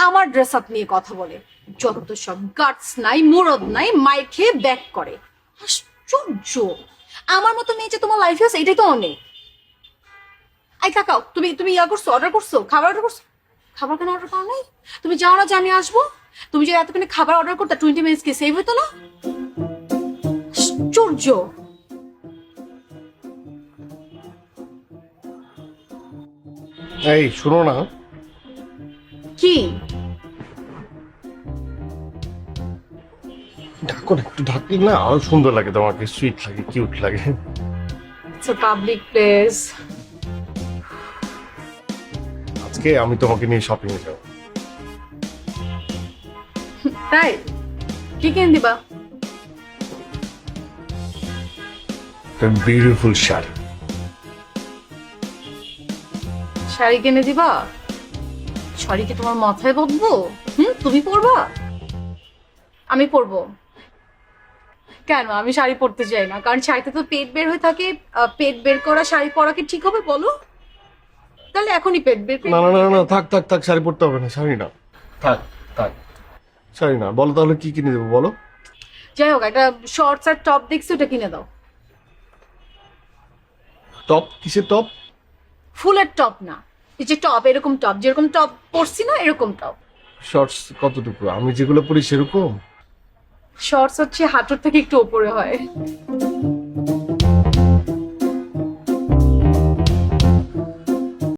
আমার dress up নিয়ে কথা বলে। যত সব গাটস নাই, মুরদ নাই, মাইর খেয়ে ব্যাক করে। আশ্চর্য! আমার মতো মেয়ে যে তোমার লাইফে আছে এটাই তো অনেক। আই তাকাও, তুমি তুমি ইয়া করছো, অর্ডার করছো, খাবার অর্ডার করছো? খাবার কেন অর্ডার করো নাই? তুমি জানো না যে আমি আসবো? তুমি যে এতক্ষণে খাবার অর্ডার করতে 20 মিনিটস কি সেভ হতো না? আশ্চর্য! এই শোনো না, কি? ঢাকো না, একটু ঢাকলে না আরো সুন্দর লাগে, তোমাকে সুইট লাগে, কিউট লাগে। It's a public place. আজকে আমি তোমাকে নিয়ে শপিং এ যাবো। তাই? কি কিনে দিবা? বিউটিফুল শাড়ি। শাড়ি কিনে দিবা? শাড়ি কি তোমার মাথায় বাঁধবো? তুমি পরবা? আমি পরবো। কেন আমি শাড়ি পরতে চাই না? কারণ শাড়িতে তো পেট বের হয়ে থাকে। পেট বের করা শাড়ি পরা কি ঠিক হবে বলো? তাহলে এখনই পেট বের করে না না না না, থাক থাক থাক, শাড়ি পরতে হবে না, শাড়ি না, থাক থাক, শাড়ি না। বলো তাহলে কি কিনে দেবো বলো। যাই হোক, একটা শর্টস আর টপ দেখছি, ওটা কিনে দাও। টপ? কিসের টপ? ফুলের টপ না, এই যে টপ, এরকম টপ, যেরকম টপ পরছি না এরকম টপ। শর্টস কতটুকু? আমি যেগুলো পরি সেরকম? শর্টস হচ্ছে হাঁটুর থেকে একটু উপরে হয়।